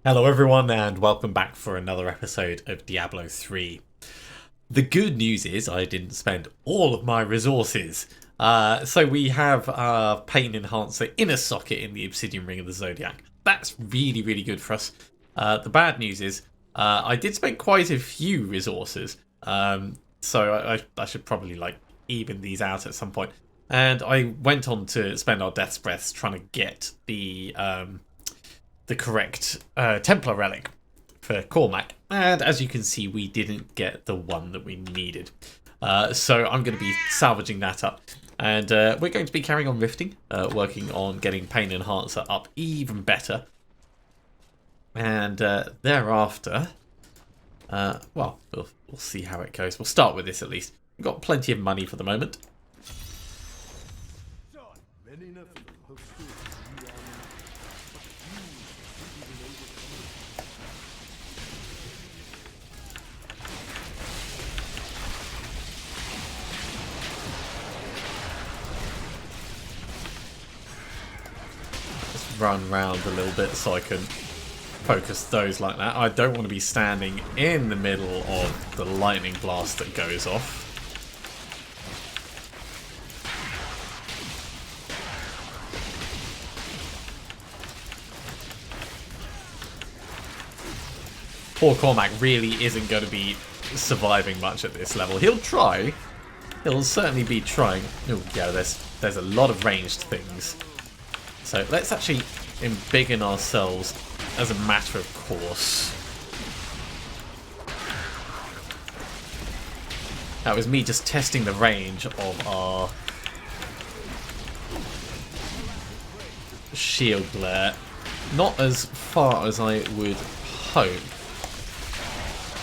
Hello everyone and welcome back for another episode of Diablo 3. The good news is I didn't spend all of my resources. So we have our Pain Enhancer in a socket in the Obsidian Ring of the Zodiac. That's really good for us. The bad news is I did spend quite a few resources. So I should probably even these out at some point. And I went on to spend our Death's Breaths trying to get the correct Templar relic for Cormac, and as you can see we didn't get the one that we needed, so I'm going to be salvaging that up, and we're going to be carrying on rifting, working on getting Pain Enhancer up even better, and thereafter well, we'll see how it goes. We'll start with this at least. We've got plenty of money for the moment. Run around a little bit so I can focus those like that. I don't want to be standing in the middle of the lightning blast that goes off. Poor Cormac really isn't going to be surviving much at this level. He'll try. He'll certainly be trying. Oh yeah, there's a lot of ranged things. So let's actually embiggen ourselves as a matter of course. That was me just testing the range of our shield glare. Not as far as I would hope,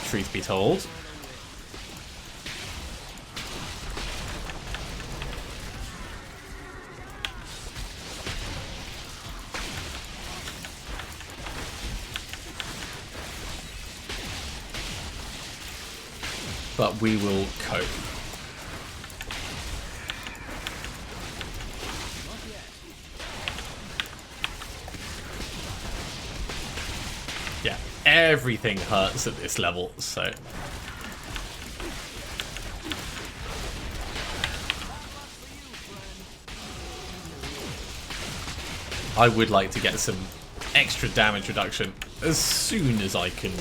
truth be told. But we will cope. Yeah, everything hurts at this level, so I would like to get some extra damage reduction as soon as I can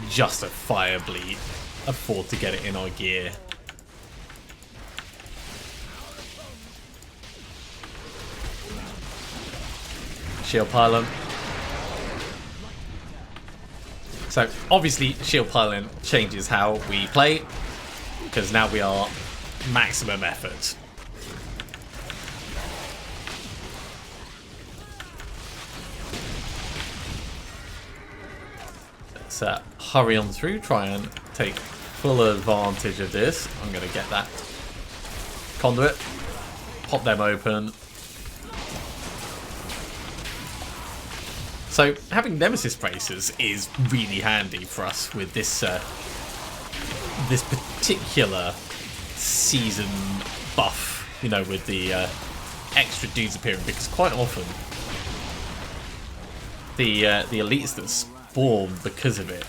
justifiably afford to get it in our gear. Shield pylon. So obviously shield pylon changes how we play, because now we are maximum effort. Let's hurry on through, try and take full advantage of this. I'm going to get that conduit, pop them open. So having Nemesis bracers is really handy for us with this this particular season buff, you know, with the extra dudes appearing, because quite often the elites that spawn because of it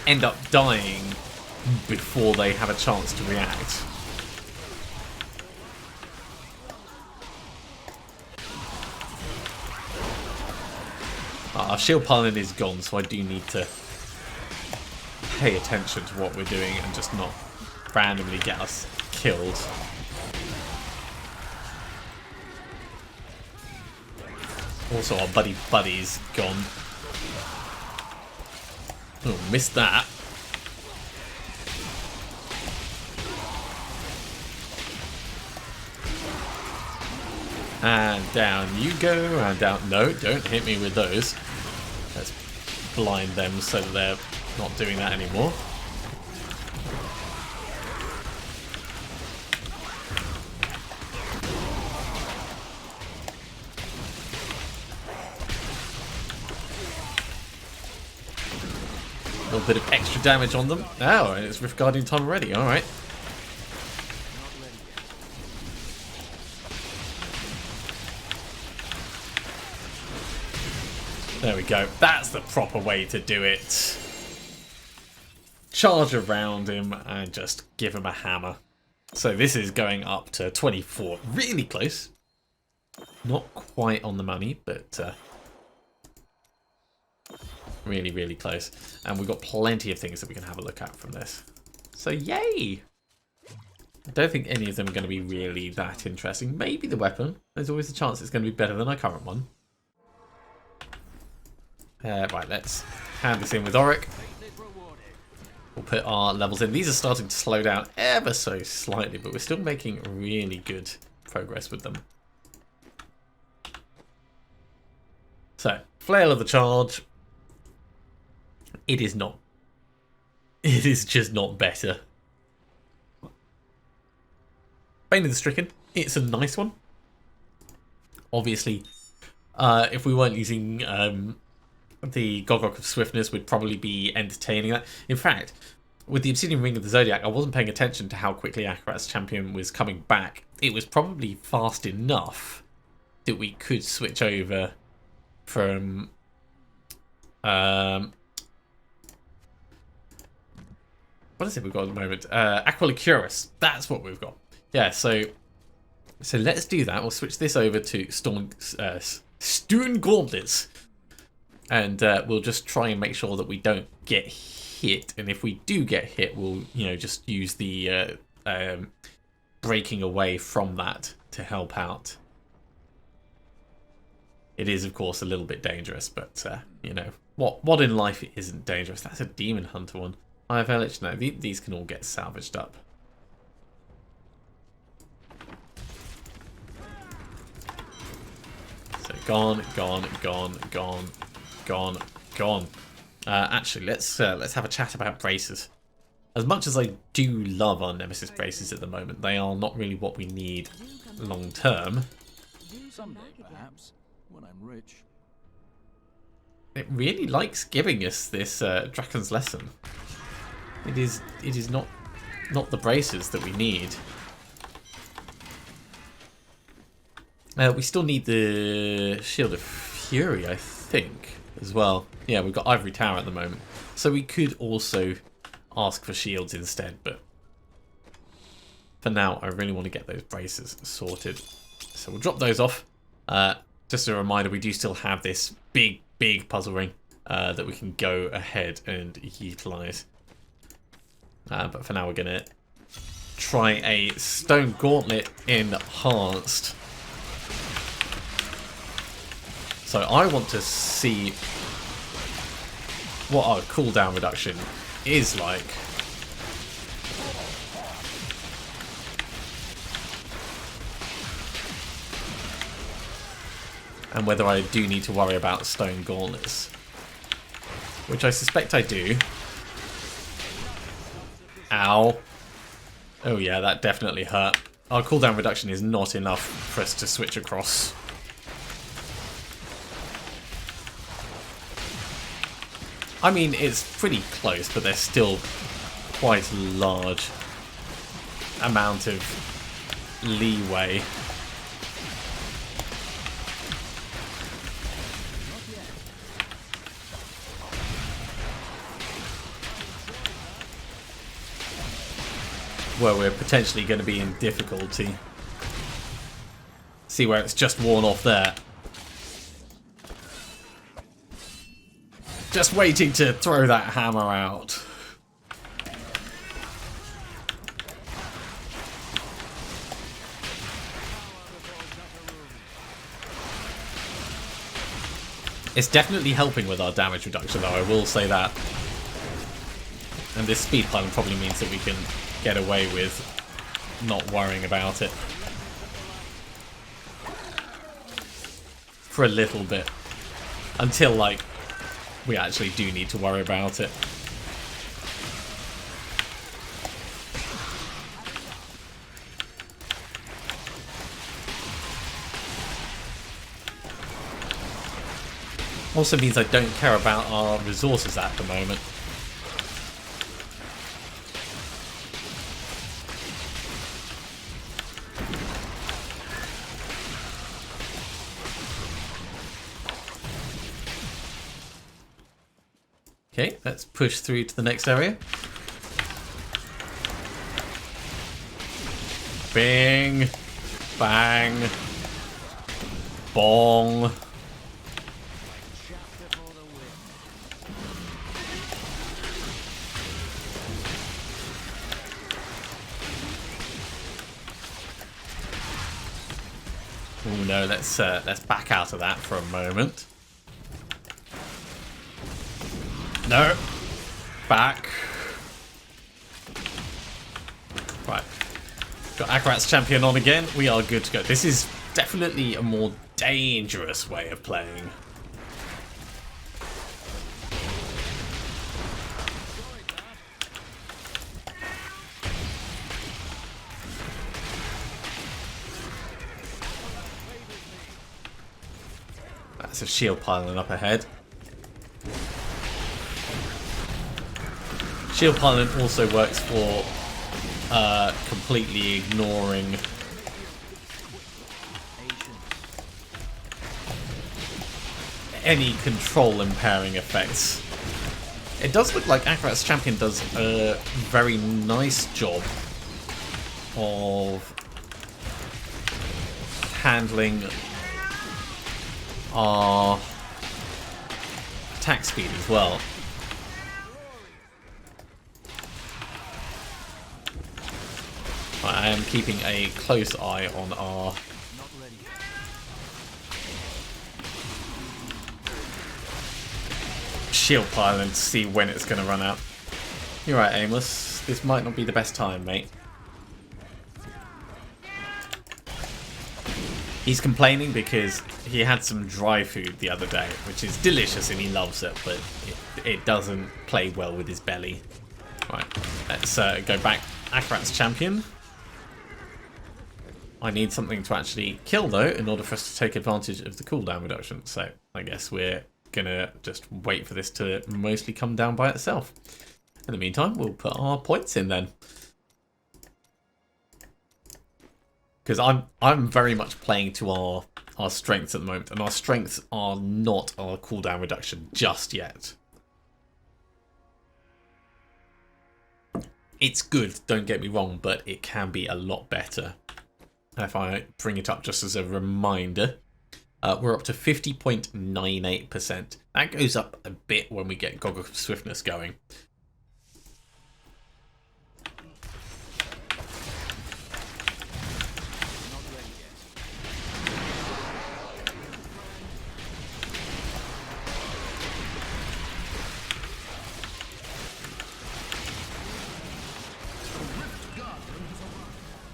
end up dying before they have a chance to react. Our shield pylon is gone, so I do need to pay attention to what we're doing and just not randomly get us killed. Also, our buddy's gone. Oh, missed that. And down you go, and down. No, don't hit me with those. Let's blind them so that they're not doing that anymore. A little bit of extra damage on them. Oh, and it's Rift Guardian time already. Alright. There we go. That's the proper way to do it. Charge around him and just give him a hammer. So this is going up to 24. Really close. Not quite on the money, but really, really close. And we've got plenty of things that we can have a look at from this. So yay! I don't think any of them are going to be really that interesting. Maybe the weapon. There's always a chance it's going to be better than our current one. Right, let's hand this in with Auric. We'll put our levels in. These are starting to slow down ever so slightly, but we're still making really good progress with them. So, Flail of the Charge. It is not. It is just not better. Bane of the Stricken. It's a nice one. Obviously, if we weren't using the Gogok of Swiftness, we'd probably be entertaining that. In fact, with the Obsidian Ring of the Zodiac, I wasn't paying attention to how quickly Akarat's champion was coming back. It was probably fast enough that we could switch over from what is it we've got at the moment? Aquilicuris. That's what we've got. Yeah, so let's do that. We'll switch this over to Stone Gauntlets. And we'll just try and make sure that we don't get hit. And if we do get hit, we'll, just use the breaking away from that to help out. It is, of course, a little bit dangerous, but, what in life isn't dangerous? That's a Demon Hunter one. I have LH. No, these can all get salvaged up. So gone. Actually, let's have a chat about braces. As much as I do love our Nemesis braces at the moment, they are not really what we need long term. Someday, perhaps, when I'm rich. It really likes giving us this Draken's Lesson. It is not the braces that we need. We still need the Shield of Fury, I think, as well. Yeah, we've got Ivory Tower at the moment. So we could also ask for shields instead, but for now, I really want to get those braces sorted. So we'll drop those off. Just a reminder, we do still have this big puzzle ring that we can go ahead and utilise. But for now, we're going to try a Stone Gauntlet Enhanced. So I want to see what our cooldown reduction is like. And whether I do need to worry about Stone Gauntlets. Which I suspect I do. Ow. Oh yeah, that definitely hurt. Our cooldown reduction is not enough for us to switch across. I mean, it's pretty close, but there's still quite a large amount of leeway. Where we're potentially going to be in difficulty. See where it's just worn off there. Just waiting to throw that hammer out. It's definitely helping with our damage reduction though, I will say that. And this speed climb probably means that we can get away with not worrying about it. For a little bit. Until, like, we actually do need to worry about it. Also means I don't care about our resources at the moment. Okay, let's push through to the next area. Bing. Bang. Bong. Oh no, let's back out of that for a moment. No. Back. Right. Got Akarat's champion on again. We are good to go. This is definitely a more dangerous way of playing. That's a shield piling up ahead. Shield piling also works for completely ignoring any control impairing effects. It does look like Akarat's champion does a very nice job of handling our attack speed as well. I am keeping a close eye on our shield pylon to see when it's going to run out. You're right, Aimless. This might not be the best time, mate. He's complaining because he had some dry food the other day, which is delicious and he loves it, but it doesn't play well with his belly. Right, let's go back. Akarat's champion. I need something to actually kill, though, in order for us to take advantage of the cooldown reduction. So I guess we're going to just wait for this to mostly come down by itself. In the meantime, we'll put our points in then. Because I'm very much playing to our strengths at the moment, and our strengths are not our cooldown reduction just yet. It's good, don't get me wrong, but it can be a lot better. If I bring it up just as a reminder, we're up to 50.98%. That goes up a bit when we get Goggle of Swiftness going.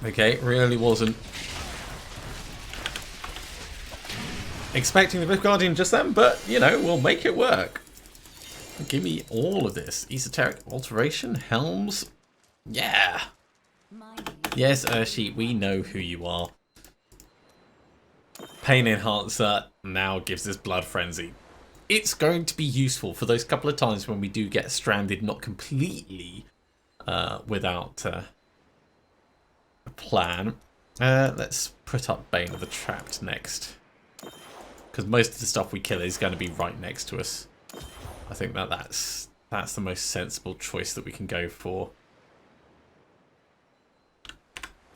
Okay, really wasn't expecting the Rift Guardian just then, but, you know, we'll make it work. Give me all of this. Esoteric Alteration, Helms. Yeah. Yes, Urshi, we know who you are. Pain Enhancer now gives us Blood Frenzy. It's going to be useful for those couple of times when we do get stranded, not completely without a plan. Let's put up Bane of the Trapped next. Because most of the stuff we kill is going to be right next to us. I think that's the most sensible choice that we can go for.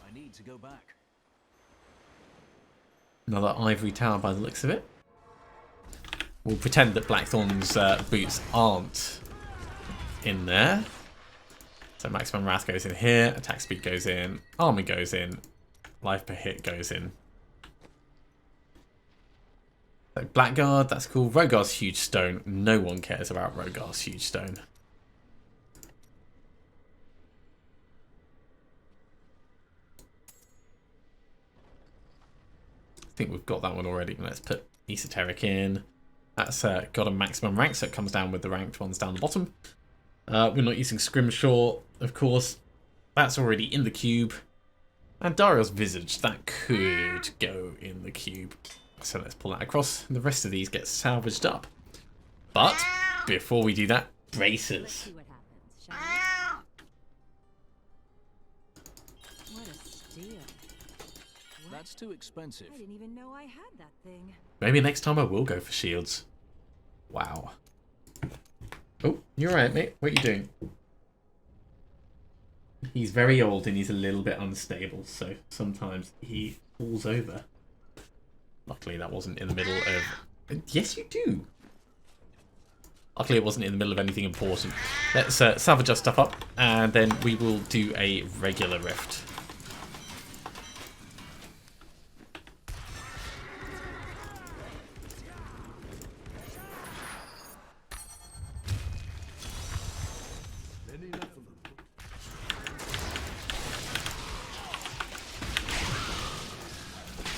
I need to go back. Another ivory tower by the looks of it. We'll pretend that Blackthorn's boots aren't in there. So maximum wrath goes in here, attack speed goes in, armor goes in, life per hit goes in. So Blackguard, that's cool. Rogar's Huge Stone. No one cares about Rogar's Huge Stone. I think we've got that one already. Let's put Esoteric in. That's got a maximum rank, so it comes down with the ranked ones down the bottom. We're not using Scrimshaw, of course. That's already in the cube. And Dariel's Visage, that could go in the cube. So let's pull that across. And the rest of these get salvaged up. But before we do that, bracers. What a steal. That's too expensive. I didn't even know I had that thing. Maybe next time I will go for shields. Wow. Oh, you're right, mate. What are you doing? He's very old and he's a little bit unstable, so sometimes he falls over. Luckily, that wasn't in the middle of... Yes, you do! Luckily, it wasn't in the middle of anything important. Let's salvage our stuff up, and then we will do a regular rift.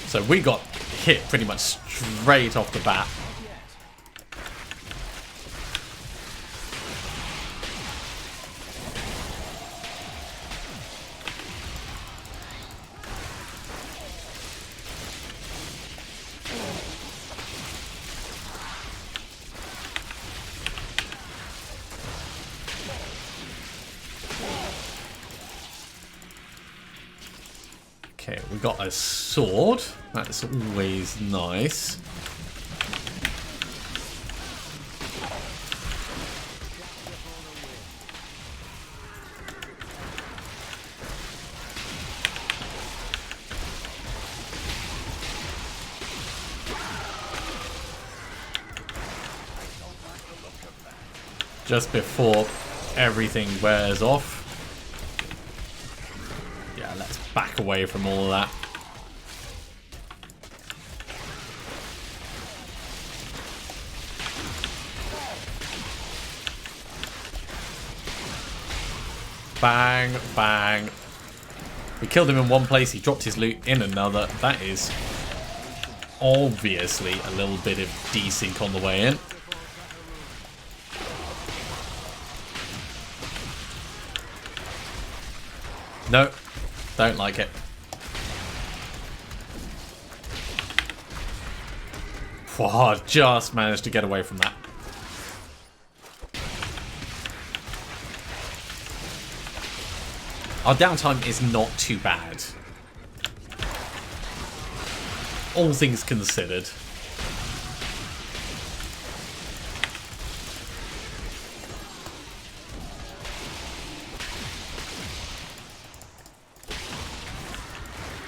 So we got hit pretty much straight off the bat. Okay, we got a sword. That's always nice. Just before everything wears off. Yeah, let's back away from all of that. Bang, bang. We killed him in one place, he dropped his loot in another. That is obviously a little bit of desync on the way in. No, don't like it. Oh, just managed to get away from that. Our downtime is not too bad. All things considered.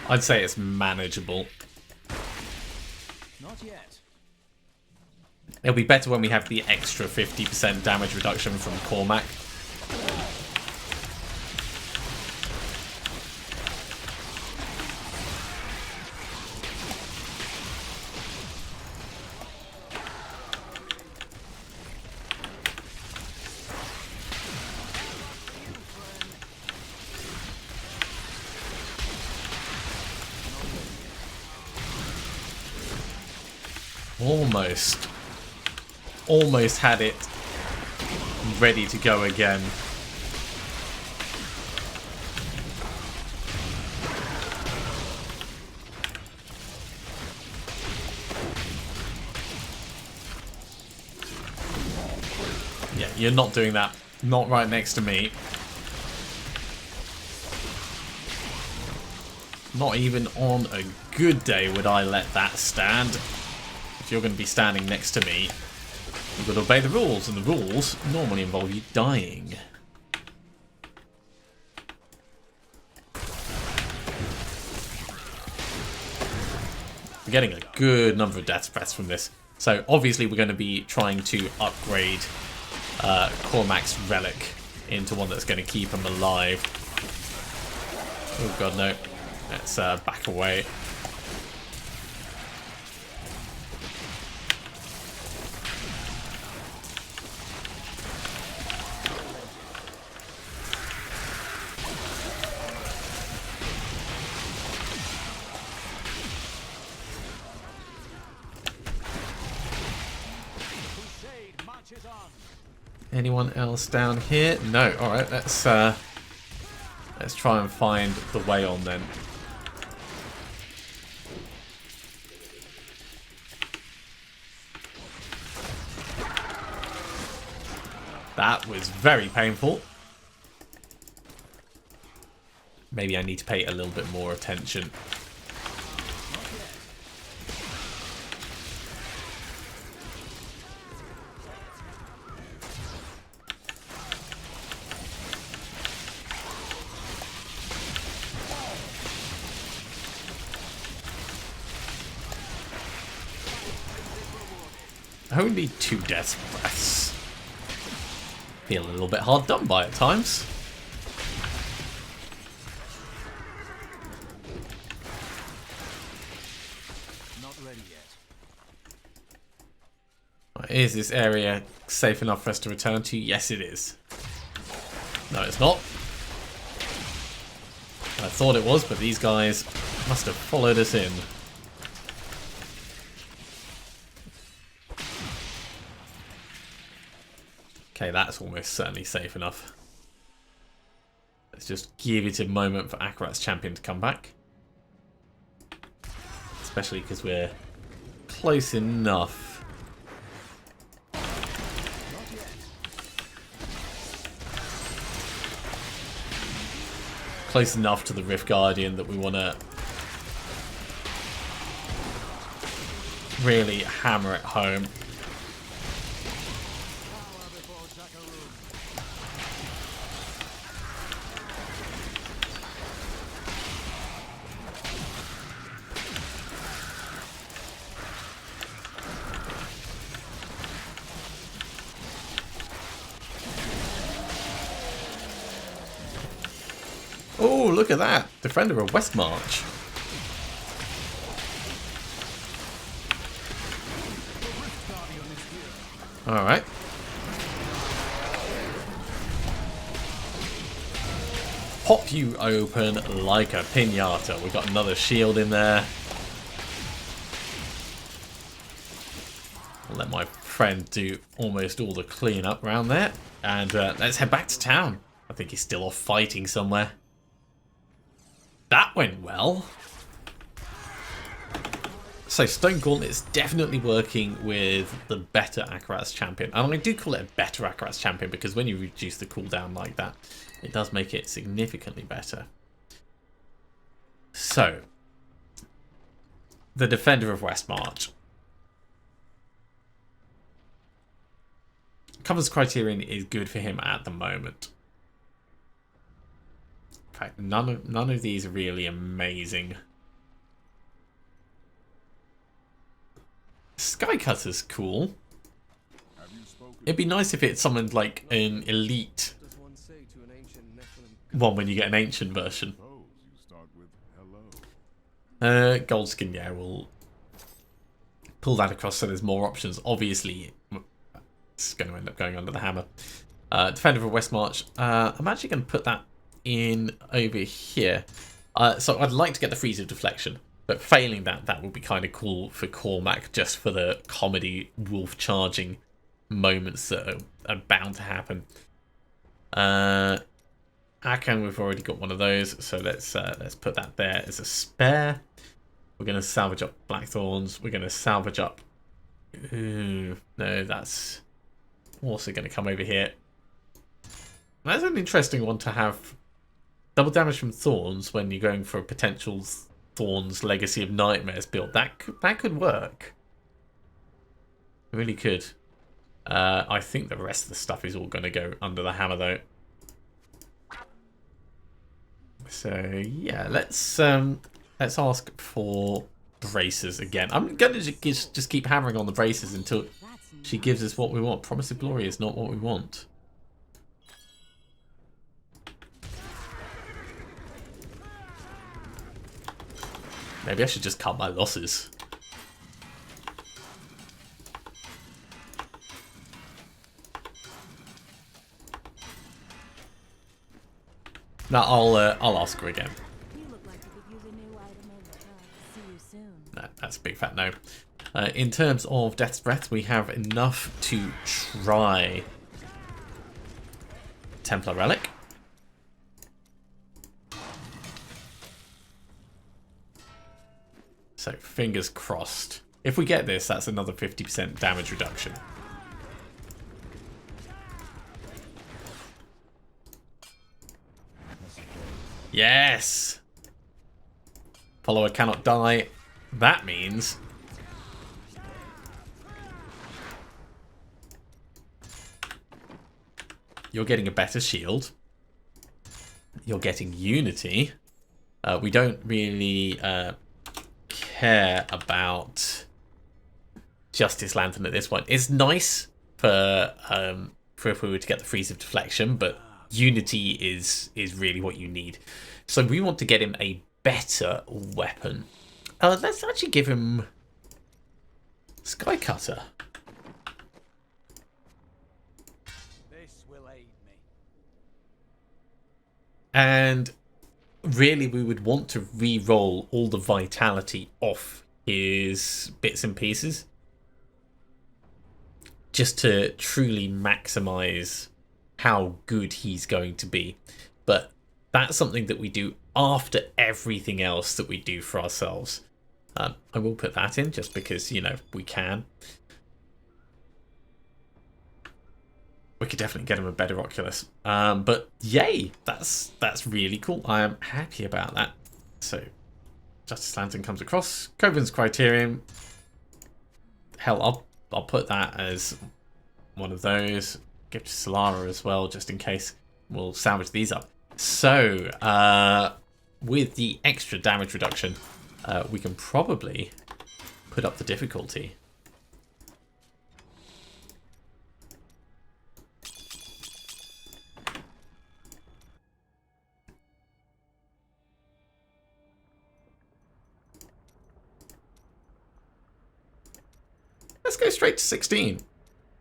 I'd say it's manageable. Not yet. It'll be better when we have the extra 50% damage reduction from Cormac. Almost had it ready to go again. Yeah, you're not doing that. Not right next to me. Not even on a good day would I let that stand. If you're going to be standing next to me, you've got to obey the rules, and the rules normally involve you dying. We're getting a good number of death spreads from this. So obviously we're going to be trying to upgrade Cormac's relic into one that's going to keep him alive. Oh god, no. Let's back away. Anyone else down here? No. All right. Let's try and find the way on then. That was very painful. Maybe I need to pay a little bit more attention. Only 2 death breaths. Feel a little bit hard done by at times. Not ready yet. Right, is this area safe enough for us to return to? Yes, it is. No, it's not. I thought it was, but these guys must have followed us in. Okay, that's almost certainly safe enough. Let's just give it a moment for Akarat's champion to come back. Especially because we're close enough. Close enough to the Rift Guardian that we want to really hammer it home. Oh, look at that! Defender of Westmarch. Alright. Pop you open like a pinata. We've got another shield in there. I'll let my friend do almost all the cleanup around there. And let's head back to town. I think he's still off fighting somewhere. That went well. So Stone Gauntlet's definitely working with the better Akarat's champion. And I do call it a better Akarat's champion because when you reduce the cooldown like that, it does make it significantly better. So, the Defender of Westmarch. Covers criterion is good for him at the moment. In fact, none of these are really amazing. Skycutter's cool. It'd be nice if it's someone like an elite one when you get an ancient version. Goldskin, yeah, we'll pull that across so there's more options. Obviously, it's going to end up going under the hammer. Defender of Westmarch. I'm actually going to put that in over here. So I'd like to get the freeze of deflection, but failing that, that would be kind of cool for Cormac, just for the comedy wolf charging moments that are bound to happen. Akan, we've already got one of those, so let's put that there as a spare. We're going to salvage up Blackthorns. We're going to salvage up. Ooh, no, that's also going to come over here. That's an interesting one to have. Double damage from Thorns when you're going for a potential Thorns Legacy of Nightmares build. That could work. It really could. I think the rest of the stuff is all going to go under the hammer though. So yeah, let's ask for braces again. I'm going to just keep hammering on the braces until she gives us what we want. Promise of Glory is not what we want. Maybe I should just cut my losses. No, I'll ask her again. No, that's a big fat no. In terms of Death's Breath, we have enough to try Templar Relic. So, fingers crossed. If we get this, that's another 50% damage reduction. Yes! Follower cannot die. That means you're getting a better shield. You're getting unity. We don't really care about Justice Lantern at this point. It's nice for if we were to get the freeze of deflection, but unity is really what you need. So we want to get him a better weapon. Let's actually give him Sky Cutter. This will aid me. And really we would want to re-roll all the vitality off his bits and pieces, just to truly maximize how good he's going to be. But that's something that we do after everything else that we do for ourselves. I will put that in just because, you know, we can. We could definitely get him a better Oculus. But yay, that's really cool. I am happy about that. So Justice Lantern comes across. Coven's Criterion. Hell, I'll put that as one of those. Give to Solara as well, just in case. We'll salvage these up. So, with the extra damage reduction, we can probably put up the difficulty. Let's go straight to 16.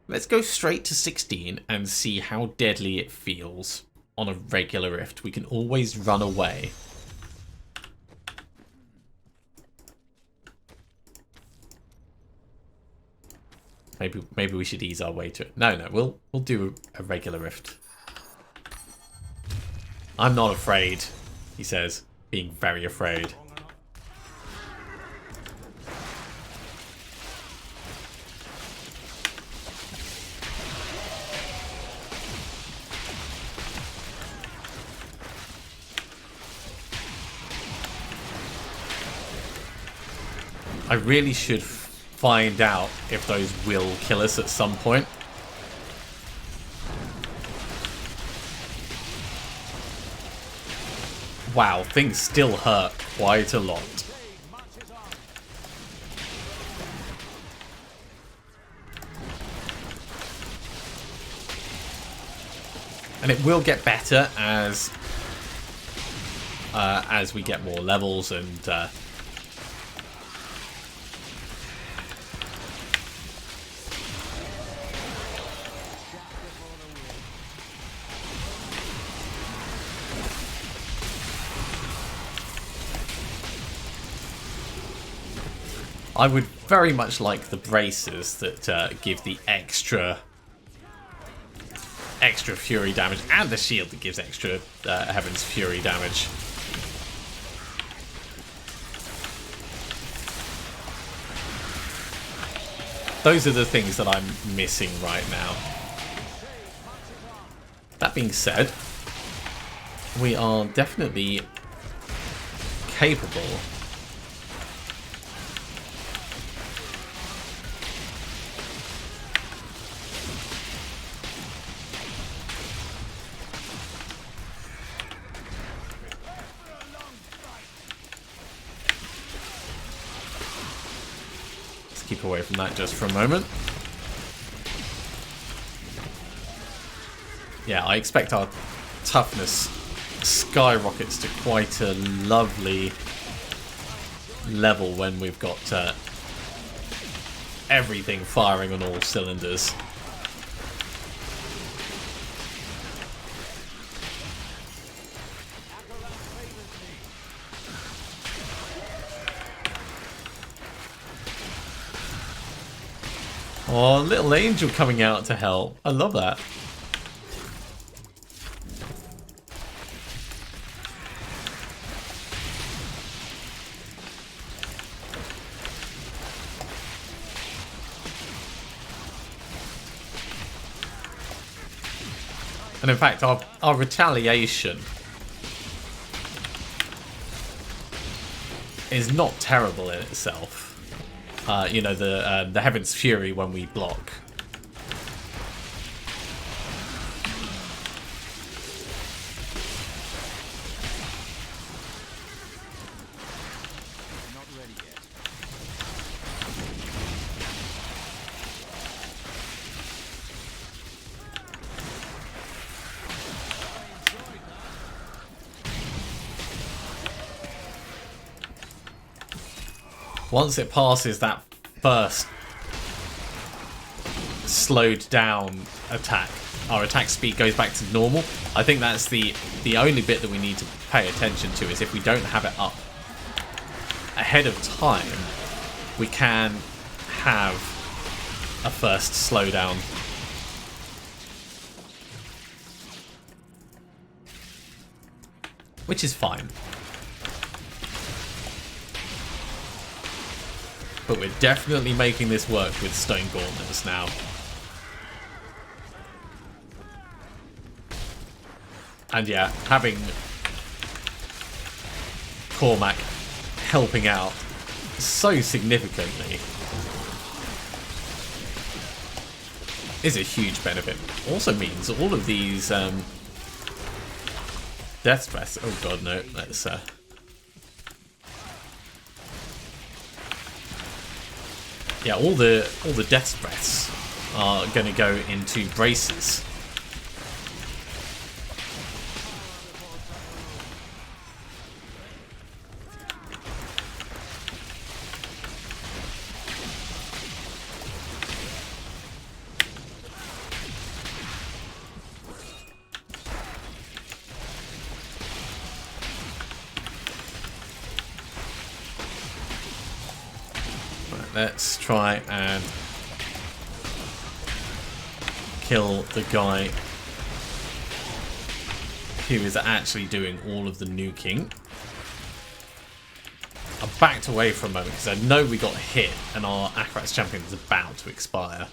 Let's go straight to 16 and see how deadly it feels on a regular rift. We can always run away. Maybe we should ease our way to it. No, we'll do a regular rift. I'm not afraid, he says, being very afraid. I really should find out if those will kill us at some point. Wow, things still hurt quite a lot. And it will get better as we get more levels and I would very much like the braces that give the extra fury damage, and the shield that gives extra Heaven's Fury damage. Those are the things that I'm missing right now. That being said, we are definitely capable . Keep away from that just for a moment. Yeah, I expect our toughness skyrockets to quite a lovely level when we've got everything firing on all cylinders. Oh, little angel coming out to help. I love that. And in fact, our retaliation is not terrible in itself. You know, the Heaven's Fury when we block. Not ready yet. once it passes that first slowed down attack, our attack speed goes back to normal. I think that's the only bit that we need to pay attention to, is if we don't have it up ahead of time, we can have a first slowdown. Which is fine. But we're definitely making this work with stone gauntlets now. And yeah, having Cormac helping out so significantly is a huge benefit. Also means all of these death threats. Oh god, no. Let's yeah, all the death threats are going to go into braces. Let's try and kill the guy who is actually doing all of the nuking. I backed away for a moment because I know we got hit and our Akrat's champion is about to expire.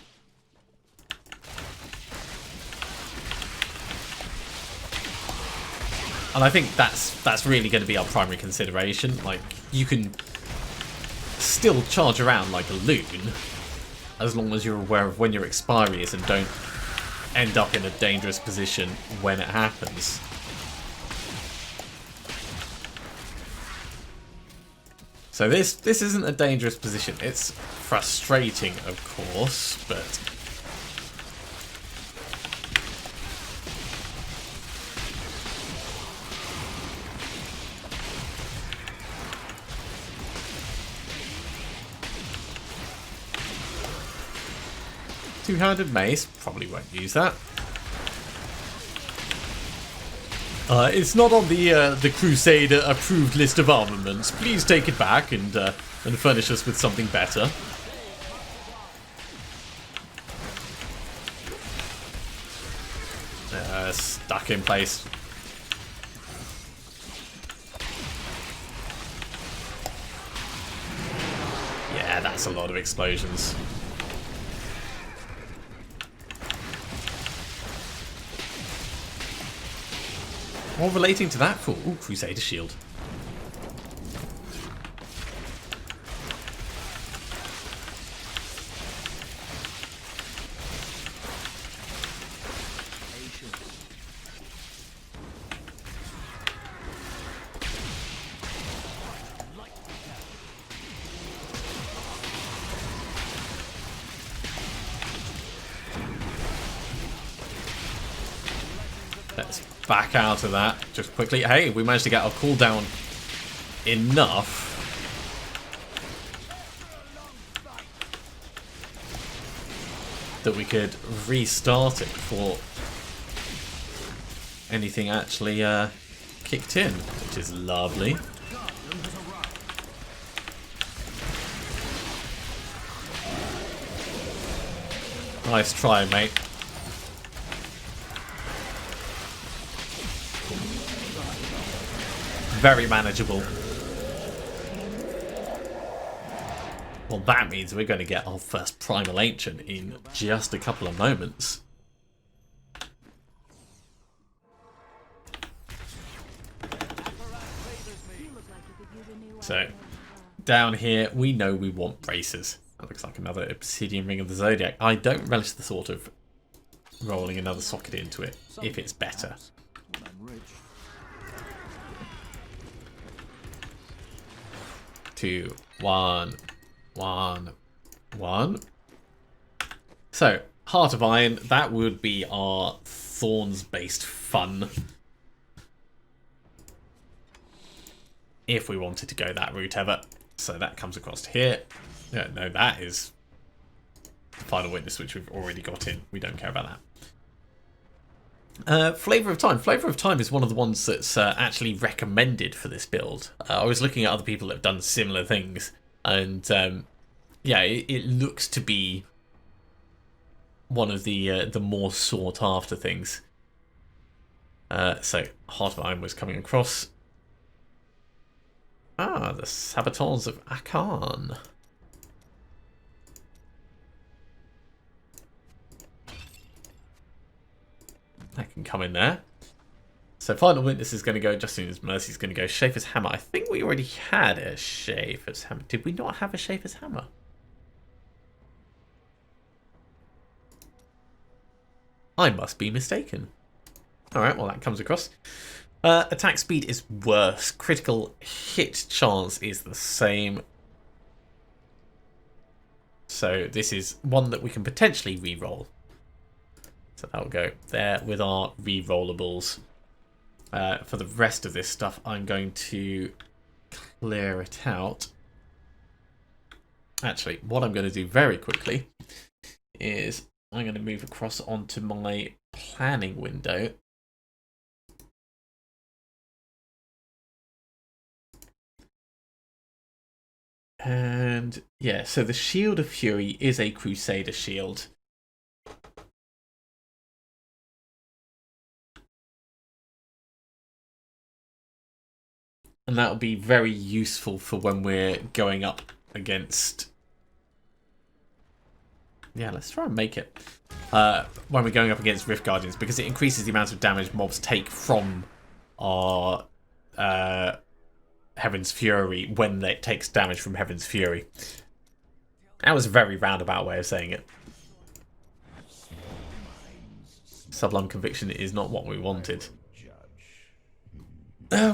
And I think that's really going to be our primary consideration. Like, you can still charge around like a loon, as long as you're aware of when your expiry is and don't end up in a dangerous position when it happens. So this isn't a dangerous position. It's frustrating, of course, but two-handed mace, probably won't use that. It's not on the Crusader approved list of armaments. Please take it back and furnish us with something better. Stuck in place. Yeah, that's a lot of explosions. More relating to that for Crusader shield. Let's back out of that just quickly. Hey, we managed to get our cooldown enough. That we could restart it before anything actually kicked in, which is lovely. Nice try, mate. Very manageable. Well, that means we're going to get our first Primal Ancient in just a couple of moments. So, down here, we know we want braces. That looks like another Obsidian Ring of the Zodiac. I don't relish the thought of rolling another socket into it, if it's better. 2, 1, 1, 1. So, Heart of Iron, that would be our Thorns-based fun. If we wanted to go that route ever. So that comes across to here. Yeah, no, that is the final witness, which we've already got in. We don't care about that. Flavour of Time. Flavour of Time is one of the ones that's actually recommended for this build. I was looking at other people that have done similar things, and yeah, it looks to be one of the more sought after things. So Heart of Iron was coming across. Ah, the Saboteurs of Akan. That can come in there. So Final Witness is going to go, just as soon as Mercy's going to go. Schaefer's Hammer. I think we already had a Schaefer's Hammer. Did we not have a Schaefer's Hammer? I must be mistaken. Alright, well that comes across. Attack speed is worse. Critical hit chance is the same. So this is one that we can potentially re-roll. So that'll go there with our re-rollables. For the rest of this stuff, I'm going to clear it out. Actually, what I'm going to do very quickly is I'm going to move across onto my planning window. And yeah, so the Shield of Fury is a Crusader shield. And that'll be very useful for when we're going up against... Yeah, let's try and make it. When we're going up against Rift Guardians, because it increases the amount of damage mobs take from our Heaven's Fury when it takes damage from Heaven's Fury. That was a very roundabout way of saying it. Sublime Conviction is not what we wanted.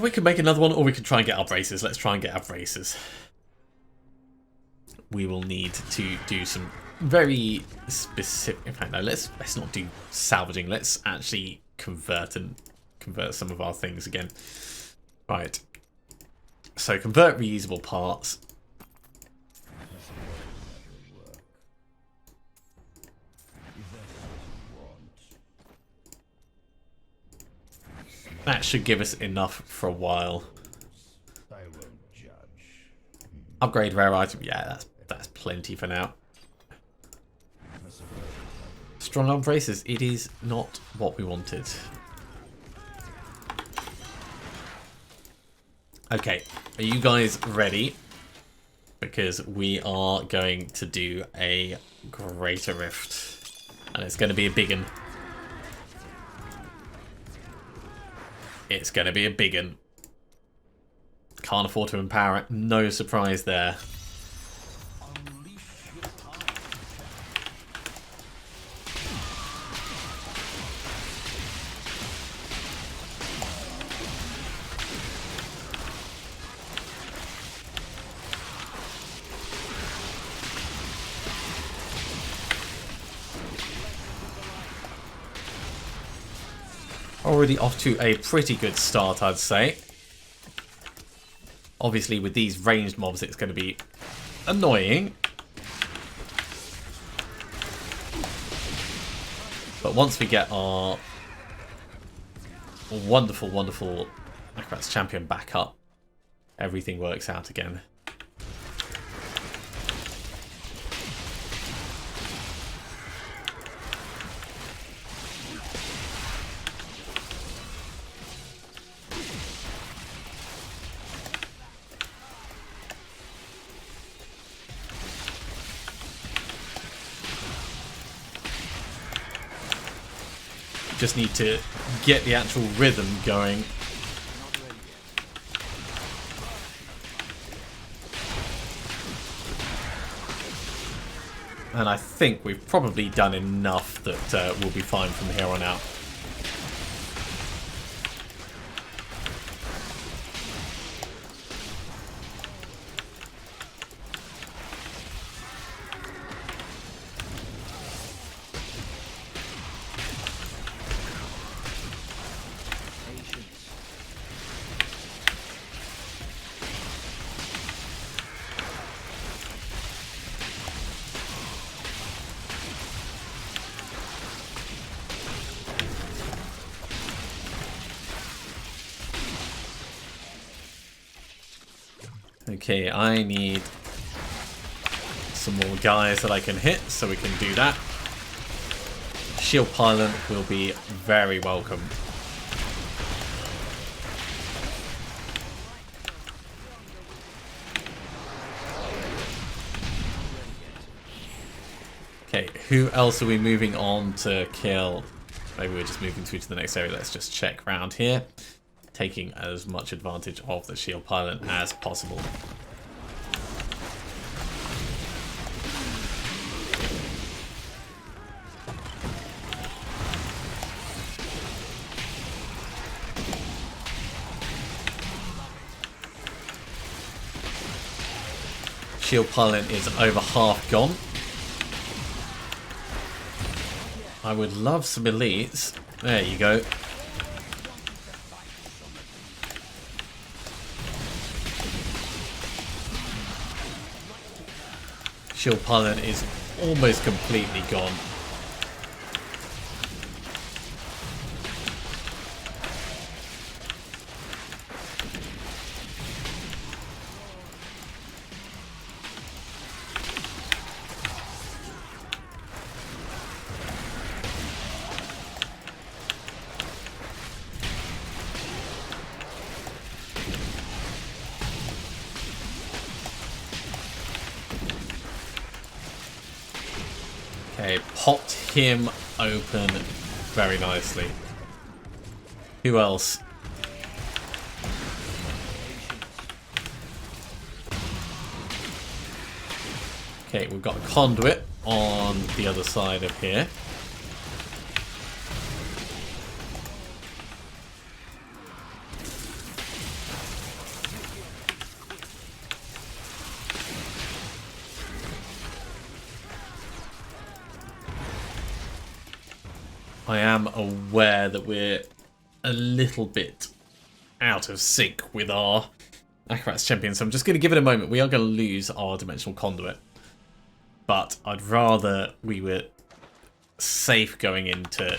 We could make another one, or we could try and get up races. Let's try and get up races. We will need to do some very specific... In fact, no, let's not do salvaging. Let's actually convert some of our things again. Right. So convert reusable parts. That should give us enough for a while. Upgrade rare item. Yeah, that's plenty for now. Strong arm braces. It is not what we wanted. Okay, are you guys ready? Because we are going to do a Greater Rift. And it's going to be a big one. It's going to be a big one. Can't afford to empower it. No surprise there. Already off to a pretty good start, I'd say. Obviously, with these ranged mobs, it's going to be annoying. But once we get our wonderful, wonderful Akrat's champion back up, everything works out again. Just need to get the actual rhythm going. And I think we've probably done enough that we'll be fine from here on out. Okay, I need some more guys that I can hit, so we can do that. Shield Pylon will be very welcome. Okay, who else are we moving on to kill? Maybe we're just moving through to the next area. Let's just check around here, taking as much advantage of the shield pylon as possible. Shield pylon is over half gone. I would love some elites. There you go. Shield pylon is almost completely gone. Okay, popped him open very nicely. Who else? Okay, we've got a conduit on the other side of here. I am aware that we're a little bit out of sync with our Akarat's champion, so I'm just going to give it a moment. We are going to lose our dimensional conduit, but I'd rather we were safe going into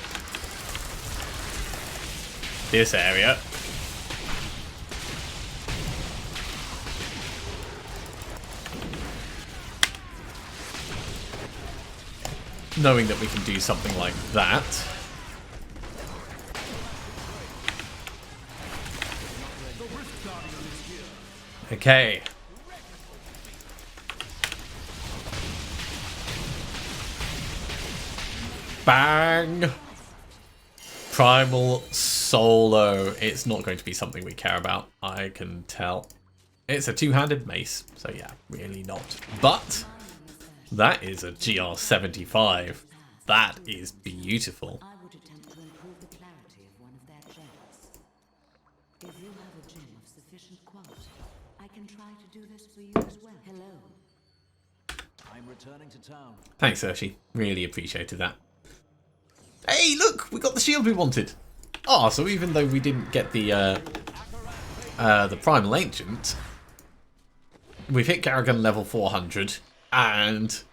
this area. Knowing that we can do something like that. Okay. Bang! Primal Solo. It's not going to be something we care about, I can tell. It's a two-handed mace, so yeah, really not. But that is a GR75. That is beautiful. I would attempt to improve the clarity of one of their gems. If you have a gem of sufficient quality, I can try to do this for you as well. Hello. I'm returning to town. Thanks, Urshi. Really appreciated that. Hey, look! We got the shield we wanted! Ah, so even though we didn't get the Primal Ancient, we've hit Garrigan level 400, and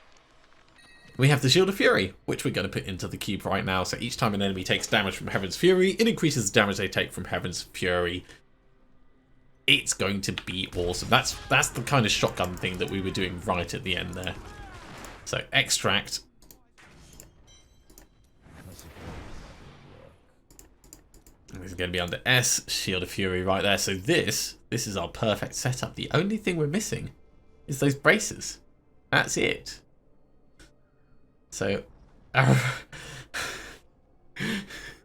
we have the Shield of Fury, which we're going to put into the cube right now. So each time an enemy takes damage from Heaven's Fury, it increases the damage they take from Heaven's Fury. It's going to be awesome. That's the kind of shotgun thing that we were doing right at the end there. So extract. This is going to be under S, Shield of Fury right there. So this is our perfect setup. The only thing we're missing is those braces. That's it. So,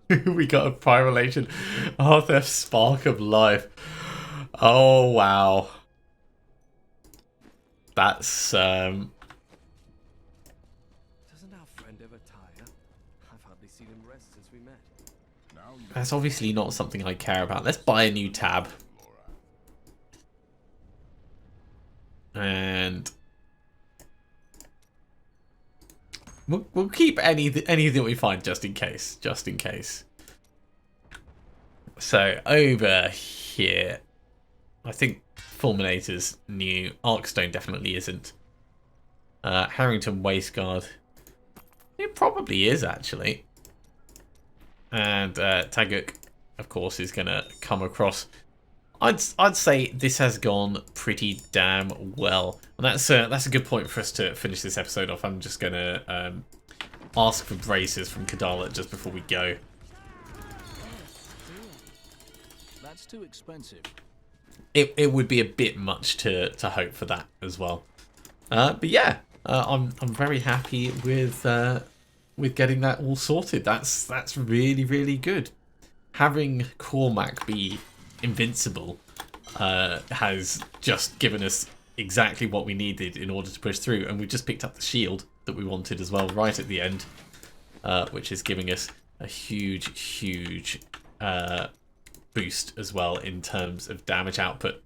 we got a Primal Ancient Arthur Spark of Life. Oh, wow. That's, Doesn't our friend ever tire? I've hardly seen him rest since we met. that's obviously not something I care about. Let's buy a new tab. And we'll keep anything we find just in case. Just in case. So over here, I think Fulminator's new. Arkstone definitely isn't. Harrington Wasteguard. It probably is, actually. And Taguk, of course, is going to come across I'd say this has gone pretty damn well, and that's a good point for us to finish this episode off. I'm just gonna ask for braces from Gauntlet just before we go. That's too expensive. It would be a bit much to hope for that as well. But yeah, I'm very happy with getting that all sorted. That's really, really good. Having Cormac be invincible has just given us exactly what we needed in order to push through, and we just picked up the shield that we wanted as well right at the end, which is giving us a huge boost as well in terms of damage output.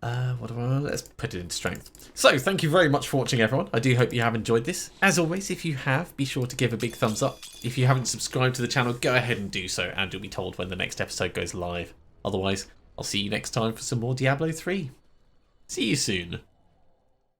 Let's put it into strength. So thank you very much for watching, everyone. I do hope you have enjoyed this. As always, if you have, be sure to give a big thumbs up. If you haven't subscribed to the channel, go ahead and do so, and you'll be told when the next episode goes live. Otherwise, I'll see you next time for some more Diablo 3. See you soon.